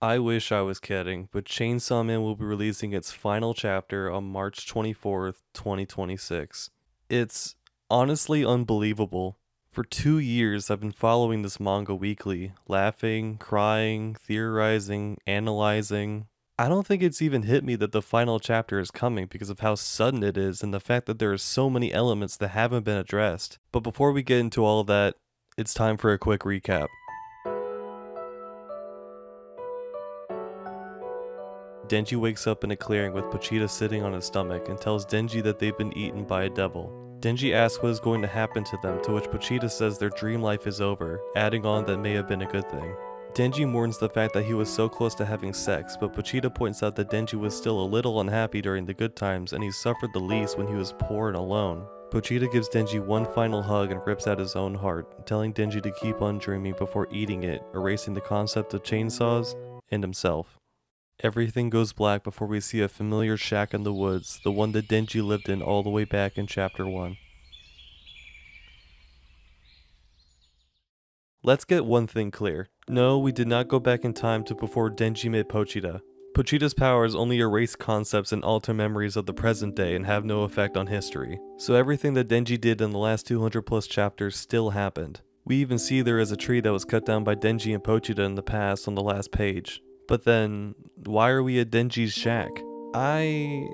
I wish I was kidding, but Chainsaw Man will be releasing its final chapter on March 24th, 2026. It's honestly unbelievable. For 2 years, I've been following this manga weekly, laughing, crying, theorizing, analyzing. I don't think it's even hit me that the final chapter is coming because of how sudden it is and the fact that there are so many elements that haven't been addressed. But before we get into all of that, it's time for a quick recap. Denji wakes up in a clearing with Pochita sitting on his stomach and tells Denji that they've been eaten by a devil. Denji asks what is going to happen to them, to which Pochita says their dream life is over, adding on that may have been a good thing. Denji mourns the fact that he was so close to having sex, but Pochita points out that Denji was still a little unhappy during the good times and he suffered the least when he was poor and alone. Pochita gives Denji one final hug and rips out his own heart, telling Denji to keep on dreaming before eating it, erasing the concept of chainsaws and himself. Everything goes black before we see a familiar shack in the woods, the one that Denji lived in all the way back in chapter 1. Let's get one thing clear. No, we did not go back in time to before Denji met Pochita. Pochita's powers only erase concepts and alter memories of the present day and have no effect on history. So everything that Denji did in the last 200 plus chapters still happened. We even see there is a tree that was cut down by Denji and Pochita in the past on the last page. But then, why are we at Denji's shack? I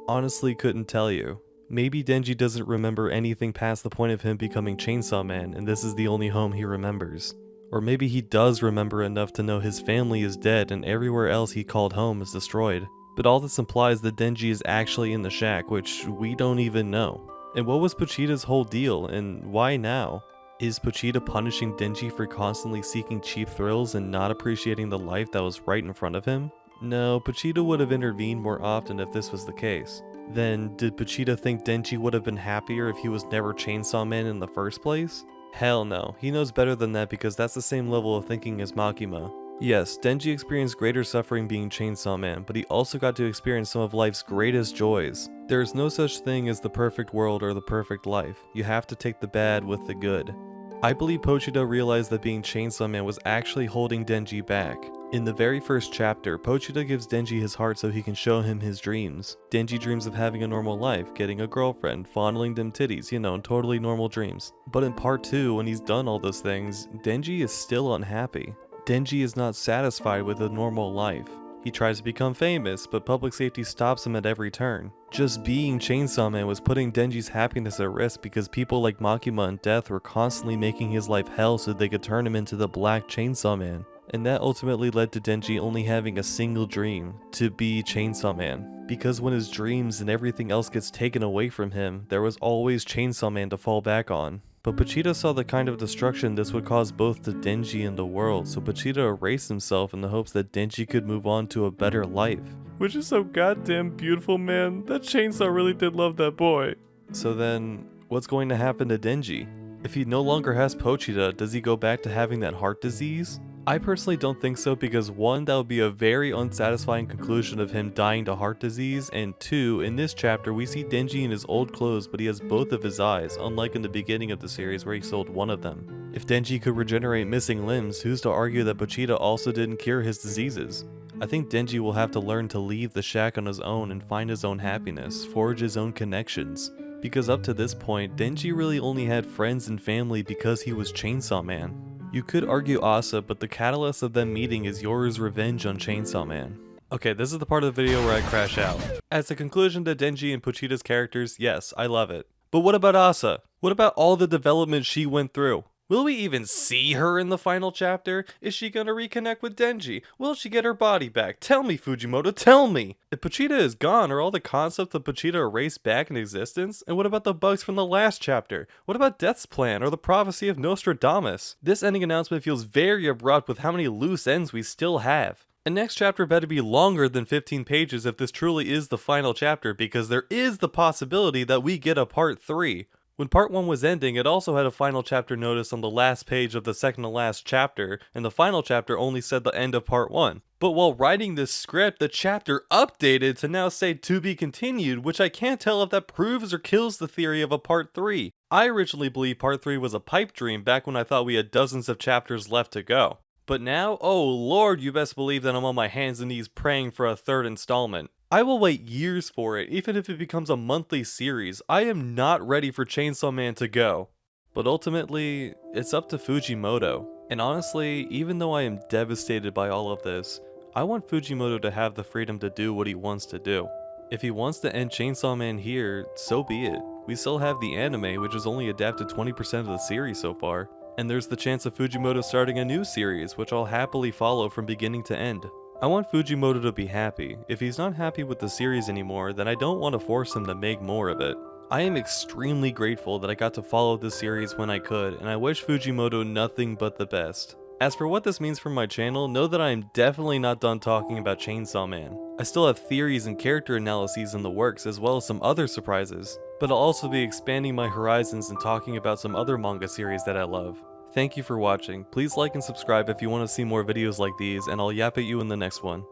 honestly couldn't tell you. Maybe Denji doesn't remember anything past the point of him becoming Chainsaw Man and this is the only home he remembers. Or maybe he does remember enough to know his family is dead and everywhere else he called home is destroyed. But all this implies that Denji is actually in the shack, which we don't even know. And what was Pochita's whole deal and why now? Is Pochita punishing Denji for constantly seeking cheap thrills and not appreciating the life that was right in front of him? No, Pochita would have intervened more often if this was the case. Then, did Pochita think Denji would have been happier if he was never Chainsaw Man in the first place? Hell no, he knows better than that because that's the same level of thinking as Makima. Yes, Denji experienced greater suffering being Chainsaw Man, but he also got to experience some of life's greatest joys. There is no such thing as the perfect world or the perfect life. You have to take the bad with the good. I believe Pochita realized that being Chainsaw Man was actually holding Denji back. In the very first chapter, Pochita gives Denji his heart so he can show him his dreams. Denji dreams of having a normal life, getting a girlfriend, fondling them titties, totally normal dreams. But in part 2, when he's done all those things, Denji is still unhappy. Denji is not satisfied with a normal life. He tries to become famous, but public safety stops him at every turn. Just being Chainsaw Man was putting Denji's happiness at risk because people like Makima and Death were constantly making his life hell so they could turn him into the Black Chainsaw Man. And that ultimately led to Denji only having a single dream, to be Chainsaw Man. Because when his dreams and everything else gets taken away from him, there was always Chainsaw Man to fall back on. But Pochita saw the kind of destruction this would cause both to Denji and the world, so Pochita erased himself in the hopes that Denji could move on to a better life. Which is so goddamn beautiful, man. That chainsaw really did love that boy. So then, what's going to happen to Denji? If he no longer has Pochita, does he go back to having that heart disease? I personally don't think so because 1, that would be a very unsatisfying conclusion of him dying to heart disease, and 2, in this chapter we see Denji in his old clothes but he has both of his eyes, unlike in the beginning of the series where he sold one of them. If Denji could regenerate missing limbs, who's to argue that Pochita also didn't cure his diseases? I think Denji will have to learn to leave the shack on his own and find his own happiness, forge his own connections. Because up to this point, Denji really only had friends and family because he was Chainsaw Man. You could argue Asa, but the catalyst of them meeting is Yoru's revenge on Chainsaw Man. Okay, this is the part of the video where I crash out. As a conclusion to Denji and Pochita's characters, yes, I love it. But what about Asa? What about all the development she went through? Will we even see her in the final chapter? Is she gonna reconnect with Denji? Will she get her body back? Tell me, Fujimoto, tell me! If Pochita is gone, are all the concepts of Pochita erased back in existence? And what about the bugs from the last chapter? What about Death's plan or the prophecy of Nostradamus? This ending announcement feels very abrupt with how many loose ends we still have. And next chapter better be longer than 15 pages if this truly is the final chapter, because there is the possibility that we get a part 3. When part 1 was ending, it also had a final chapter notice on the last page of the second to last chapter, and the final chapter only said the end of part 1. But while writing this script, the chapter updated to now say to be continued, which I can't tell if that proves or kills the theory of a part 3. I originally believed part 3 was a pipe dream back when I thought we had dozens of chapters left to go. But now, oh lord, you best believe that I'm on my hands and knees praying for a third installment. I will wait years for it, even if it becomes a monthly series. I am not ready for Chainsaw Man to go. But ultimately, it's up to Fujimoto. And honestly, even though I am devastated by all of this, I want Fujimoto to have the freedom to do what he wants to do. If he wants to end Chainsaw Man here, so be it. We still have the anime, which has only adapted 20% of the series so far. And there's the chance of Fujimoto starting a new series, which I'll happily follow from beginning to end. I want Fujimoto to be happy. If he's not happy with the series anymore, then I don't want to force him to make more of it. I am extremely grateful that I got to follow this series when I could, and I wish Fujimoto nothing but the best. As for what this means for my channel, know that I am definitely not done talking about Chainsaw Man. I still have theories and character analyses in the works, as well as some other surprises. But I'll also be expanding my horizons and talking about some other manga series that I love. Thank you for watching. Please like and subscribe if you want to see more videos like these, and I'll yap at you in the next one.